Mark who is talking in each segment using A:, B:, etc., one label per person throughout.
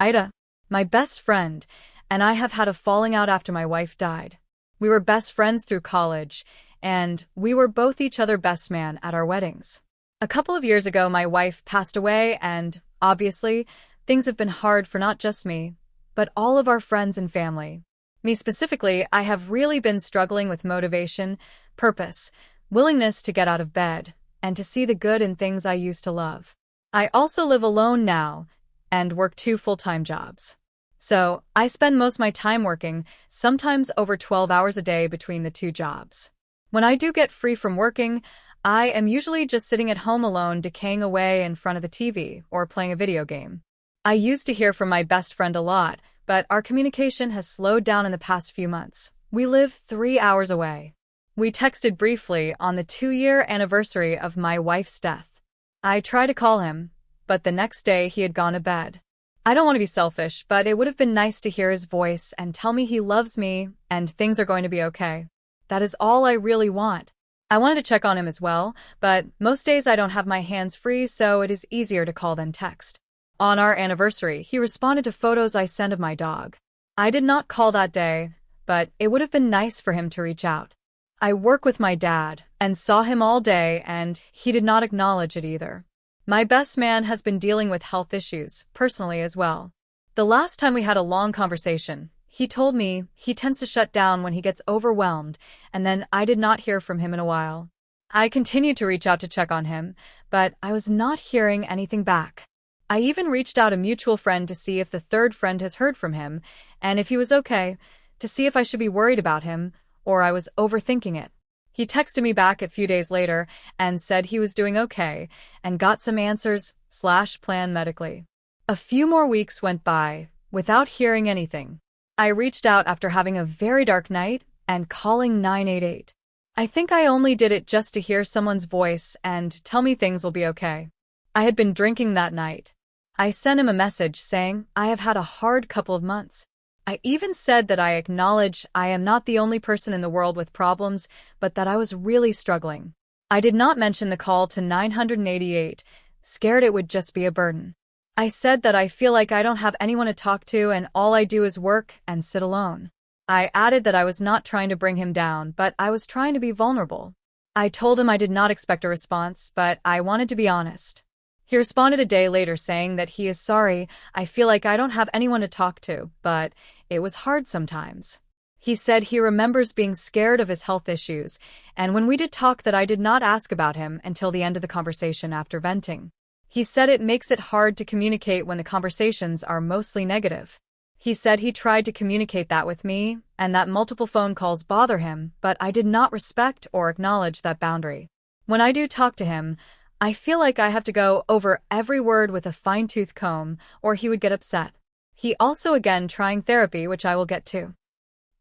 A: Ida, my best friend, and I have had a falling out after my wife died. We were best friends through college, and we were both each other's best man at our weddings. A couple of years ago, my wife passed away, and, obviously, things have been hard for not just me, but all of our friends and family. Me specifically, I have really been struggling with motivation, purpose, willingness to get out of bed, and to see the good in things I used to love. I also live alone now and work 2 full-time jobs. So, I spend most of my time working, sometimes over 12 hours a day between the 2 jobs. When I do get free from working, I am usually just sitting at home alone, decaying away in front of the TV or playing a video game. I used to hear from my best friend a lot, but our communication has slowed down in the past few months. We live 3 hours away. We texted briefly on the 2-year anniversary of my wife's death. I tried to call him, but the next day he had gone to bed. I don't want to be selfish, but it would have been nice to hear his voice and tell me he loves me and things are going to be okay. That is all I really want. I wanted to check on him as well, but most days I don't have my hands free, so it is easier to call than text. On our anniversary, he responded to photos I sent of my dog. I did not call that day, but it would have been nice for him to reach out. I work with my dad and saw him all day, and he did not acknowledge it either. My best man has been dealing with health issues, personally as well. The last time we had a long conversation, he told me he tends to shut down when he gets overwhelmed, and then I did not hear from him in a while. I continued to reach out to check on him, but I was not hearing anything back. I even reached out a mutual friend to see if the third friend has heard from him, and if he was okay, to see if I should be worried about him, or I was overthinking it. He texted me back a few days later and said he was doing okay and got some answers/plan medically. A few more weeks went by without hearing anything. I reached out after having a very dark night and calling 988. I think I only did it just to hear someone's voice and tell me things will be okay. I had been drinking that night. I sent him a message saying I have had a hard couple of months. I even said that I acknowledge I am not the only person in the world with problems, but that I was really struggling. I did not mention the call to 988, scared it would just be a burden. I said that I feel like I don't have anyone to talk to and all I do is work and sit alone. I added that I was not trying to bring him down, but I was trying to be vulnerable. I told him I did not expect a response, but I wanted to be honest. He responded a day later saying that he is sorry, I feel like I don't have anyone to talk to, but it was hard sometimes. He said he remembers being scared of his health issues, and when we did talk that I did not ask about him until the end of the conversation after venting. He said it makes it hard to communicate when the conversations are mostly negative. He said he tried to communicate that with me, and that multiple phone calls bother him, but I did not respect or acknowledge that boundary. When I do talk to him, I feel like I have to go over every word with a fine-tooth comb, or he would get upset. He also again trying therapy, which I will get to.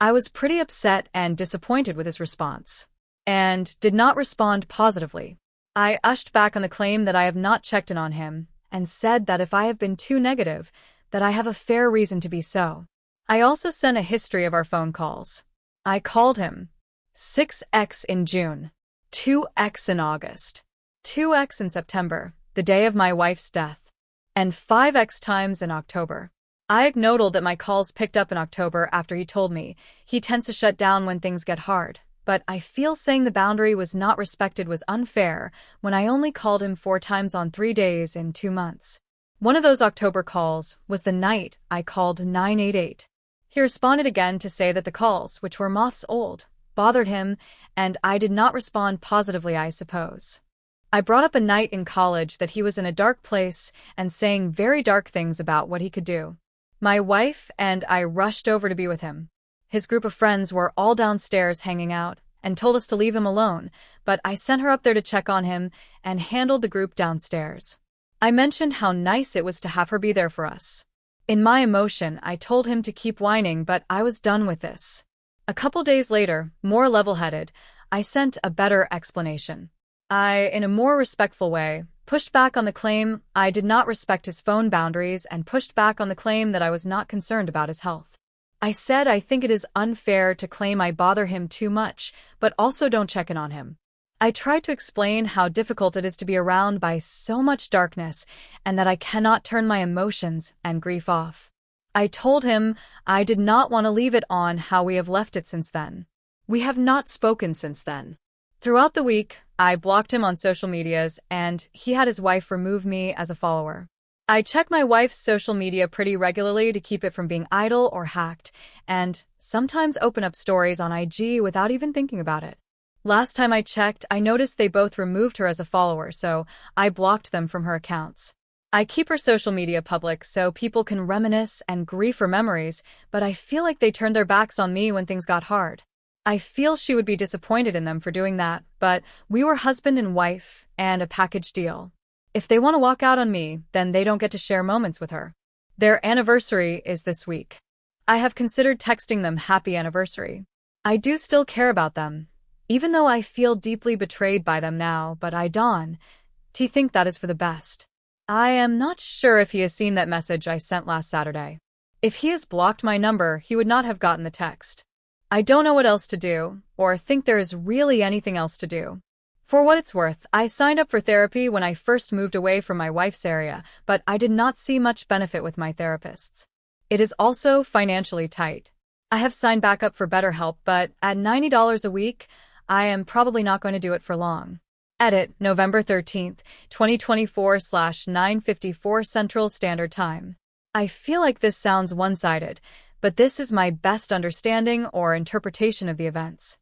A: I was pretty upset and disappointed with his response, and did not respond positively. I ushed back on the claim that I have not checked in on him, and said that if I have been too negative, that I have a fair reason to be so. I also sent a history of our phone calls. I called him 6x in June, 2x in August, 2x in September, the day of my wife's death, and 5x times in October. I acknowledged that my calls picked up in October after he told me he tends to shut down when things get hard, but I feel saying the boundary was not respected was unfair when I only called him 4 times on 3 days in 2 months. One of those October calls was the night I called 988. He responded again to say that the calls, which were months old, bothered him, and I did not respond positively, I suppose. I brought up a night in college that he was in a dark place and saying very dark things about what he could do. My wife and I rushed over to be with him. His group of friends were all downstairs hanging out and told us to leave him alone, but I sent her up there to check on him and handled the group downstairs. I mentioned how nice it was to have her be there for us. In my emotion, I told him to keep whining, but I was done with this. A couple days later, more level-headed, I sent a better explanation. I, in a more respectful way, pushed back on the claim I did not respect his phone boundaries and pushed back on the claim that I was not concerned about his health. I said I think it is unfair to claim I bother him too much, but also don't check in on him. I tried to explain how difficult it is to be around by so much darkness and that I cannot turn my emotions and grief off. I told him I did not want to leave it on how we have left it since then. We have not spoken since then. Throughout the week, I blocked him on social medias and he had his wife remove me as a follower. I check my wife's social media pretty regularly to keep it from being idle or hacked, and sometimes open up stories on IG without even thinking about it. Last time I checked, I noticed they both removed her as a follower, so I blocked them from her accounts. I keep her social media public so people can reminisce and grieve for memories, but I feel like they turned their backs on me when things got hard. I feel she would be disappointed in them for doing that, but we were husband and wife and a package deal. If they want to walk out on me, then they don't get to share moments with her. Their anniversary is this week. I have considered texting them happy anniversary. I do still care about them, even though I feel deeply betrayed by them now, but I don't think that is for the best. I am not sure if he has seen that message I sent last Saturday. If he has blocked my number, he would not have gotten the text. I don't know what else to do, or think there is really anything else to do. For what it's worth, I signed up for therapy when I first moved away from my wife's area, but I did not see much benefit with my therapists. It is also financially tight. I have signed back up for BetterHelp, but at $90 a week, I am probably not going to do it for long. Edit, November 13th, 2024/9:54 Central Standard Time. I feel like this sounds one-sided, but this is my best understanding or interpretation of the events.